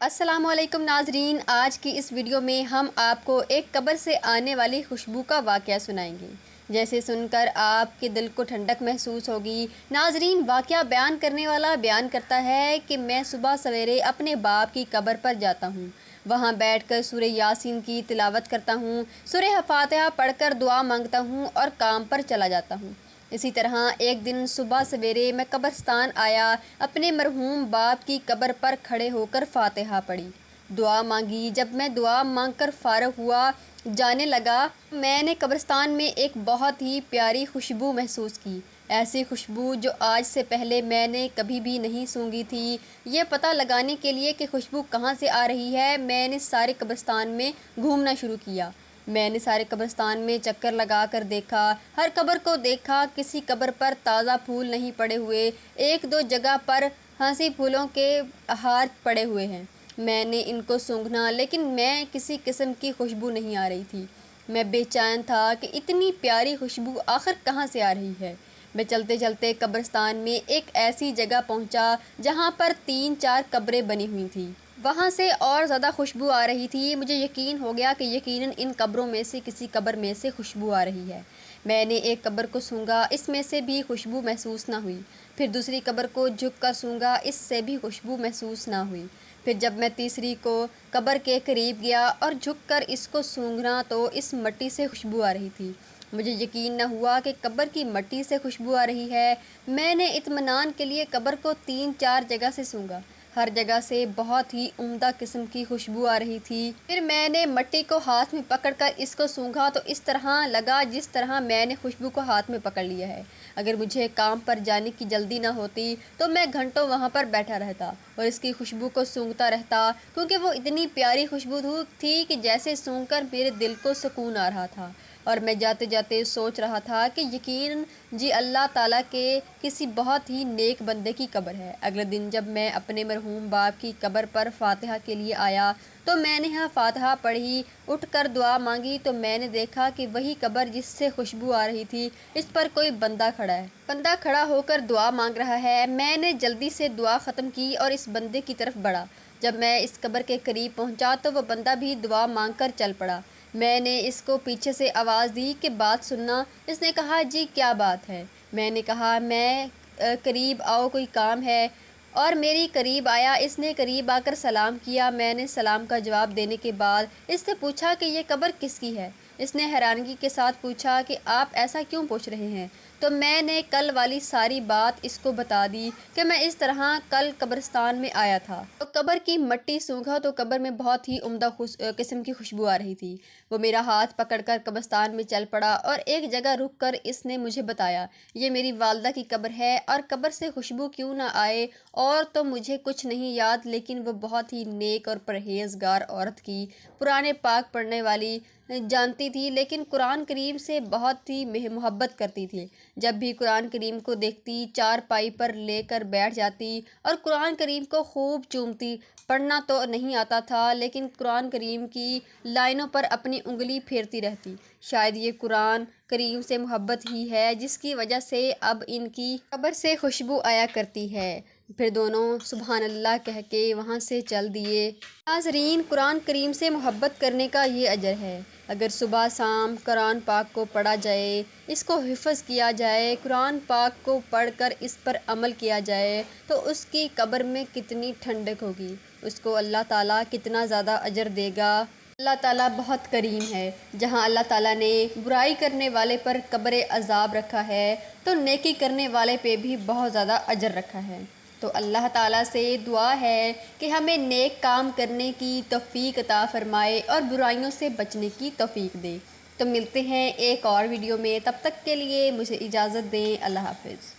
السلام علیکم ناظرین، آج کی اس ویڈیو میں ہم آپ کو ایک قبر سے آنے والی خوشبو کا واقعہ سنائیں گے، جیسے سن کر آپ کے دل کو ٹھنڈک محسوس ہوگی۔ ناظرین، واقعہ بیان کرنے والا بیان کرتا ہے کہ میں صبح سویرے اپنے باپ کی قبر پر جاتا ہوں، وہاں بیٹھ کر سورہ یاسین کی تلاوت کرتا ہوں، سورہ فاتحہ پڑھ کر دعا مانگتا ہوں اور کام پر چلا جاتا ہوں۔ اسی طرح ایک دن صبح سویرے میں قبرستان آیا، اپنے مرحوم باپ کی قبر پر کھڑے ہو کر فاتحہ پڑھی، دعا مانگی۔ جب میں دعا مانگ کر فارغ ہوا جانے لگا، میں نے قبرستان میں ایک بہت ہی پیاری خوشبو محسوس کی، ایسی خوشبو جو آج سے پہلے میں نے کبھی بھی نہیں سونگھی تھی۔ یہ پتہ لگانے کے لیے کہ خوشبو کہاں سے آ رہی ہے، میں نے سارے قبرستان میں گھومنا شروع کیا۔ میں نے سارے قبرستان میں چکر لگا کر دیکھا، ہر قبر کو دیکھا، کسی قبر پر تازہ پھول نہیں پڑے ہوئے، ایک دو جگہ پر ہنسی پھولوں کے ہار پڑے ہوئے ہیں۔ میں نے ان کو سونگھنا، لیکن میں کسی قسم کی خوشبو نہیں آ رہی تھی۔ میں بے چین تھا کہ اتنی پیاری خوشبو آخر کہاں سے آ رہی ہے۔ میں چلتے چلتے قبرستان میں ایک ایسی جگہ پہنچا جہاں پر 3-4 قبریں بنی ہوئی تھیں، وہاں سے اور زیادہ خوشبو آ رہی تھی۔ مجھے یقین ہو گیا کہ یقیناً ان قبروں میں سے کسی قبر میں سے خوشبو آ رہی ہے۔ میں نے ایک قبر کو سونگھا، اس میں سے بھی خوشبو محسوس نہ ہوئی۔ پھر دوسری قبر کو جھک کر سونگھا، اس سے بھی خوشبو محسوس نہ ہوئی۔ پھر جب میں تیسری قبر کے قریب گیا اور جھک کر اس کو سونگھنا تو اس مٹی سے خوشبو آ رہی تھی۔ مجھے یقین نہ ہوا کہ قبر کی مٹی سے خوشبو آ رہی ہے۔ میں نے اطمینان کے لیے قبر کو 3-4 جگہ سے سونگھا، ہر جگہ سے بہت ہی عمدہ قسم کی خوشبو آ رہی تھی۔ پھر میں نے مٹی کو ہاتھ میں پکڑ کر اس کو سونگھا تو اس طرح لگا جس طرح میں نے خوشبو کو ہاتھ میں پکڑ لیا ہے۔ اگر مجھے کام پر جانے کی جلدی نہ ہوتی تو میں گھنٹوں وہاں پر بیٹھا رہتا اور اس کی خوشبو کو سونگھتا رہتا، کیونکہ وہ اتنی پیاری خوشبو تھی کہ جیسے سونگھ کر میرے دل کو سکون آ رہا تھا۔ اور میں جاتے جاتے سوچ رہا تھا کہ یقیناً جی اللہ تعالیٰ کے کسی بہت ہی نیک بندے کی قبر ہے۔ اگلے دن جب میں اپنے مرحوم باپ کی قبر پر فاتحہ کے لیے آیا تو میں نے یہاں فاتحہ پڑھی، اٹھ کر دعا مانگی تو میں نے دیکھا کہ وہی قبر جس سے خوشبو آ رہی تھی، اس پر کوئی بندہ کھڑا ہے۔ بندہ کھڑا ہو کر دعا مانگ رہا ہے۔ میں نے جلدی سے دعا ختم کی اور اس بندے کی طرف بڑھا۔ جب میں اس قبر کے قریب پہنچا تو وہ بندہ بھی دعا مانگ کر چل پڑا۔ میں نے اس کو پیچھے سے آواز دی کہ بات سننا۔ اس نے کہا جی کیا بات ہے؟ میں نے کہا میں قریب آؤ، کوئی کام ہے، اور میری قریب آیا۔ اس نے قریب آ کر سلام کیا۔ میں نے سلام کا جواب دینے کے بعد اس سے پوچھا کہ یہ قبر کس کی ہے؟ اس نے حیرانگی کے ساتھ پوچھا کہ آپ ایسا کیوں پوچھ رہے ہیں؟ تو میں نے کل والی ساری بات اس کو بتا دی کہ میں اس طرح کل قبرستان میں آیا تھا تو قبر کی مٹی سونگھا تو قبر میں بہت ہی عمدہ قسم کی خوشبو آ رہی تھی۔ وہ میرا ہاتھ پکڑ کر قبرستان میں چل پڑا اور ایک جگہ رک کر اس نے مجھے بتایا یہ میری والدہ کی قبر ہے، اور قبر سے خوشبو کیوں نہ آئے اور تو مجھے کچھ نہیں یاد، لیکن وہ بہت ہی نیک اور پرہیزگار عورت کی، قرآن پاک پڑھنے والی، جانتی تھی، لیکن قرآن کریم سے بہت ہی محبت کرتی تھی۔ جب بھی قرآن کریم کو دیکھتی چارپائی پر لے کر بیٹھ جاتی اور قرآن کریم کو خوب چومتی۔ پڑھنا تو نہیں آتا تھا، لیکن قرآن کریم کی لائنوں پر اپنی انگلی پھیرتی رہتی۔ شاید یہ قرآن کریم سے محبت ہی ہے جس کی وجہ سے اب ان کی قبر سے خوشبو آیا کرتی ہے۔ پھر دونوں سبحان اللہ کہہ کے وہاں سے چل دیے۔ ناظرین، قرآن کریم سے محبت کرنے کا یہ اجر ہے۔ اگر صبح شام قرآن پاک کو پڑھا جائے، اس کو حفظ کیا جائے، قرآن پاک کو پڑھ کر اس پر عمل کیا جائے تو اس کی قبر میں کتنی ٹھنڈک ہوگی، اس کو اللہ تعالیٰ کتنا زیادہ اجر دے گا۔ اللہ تعالیٰ بہت کریم ہے۔ جہاں اللہ تعالیٰ نے برائی کرنے والے پر قبر عذاب رکھا ہے تو نیکی کرنے والے پہ بھی بہت زیادہ اجر رکھا ہے۔ تو اللہ تعالیٰ سے دعا ہے کہ ہمیں نیک کام کرنے کی توفیق عطا فرمائے اور برائیوں سے بچنے کی توفیق دے۔ تو ملتے ہیں ایک اور ویڈیو میں، تب تک کے لیے مجھے اجازت دیں۔ اللہ حافظ۔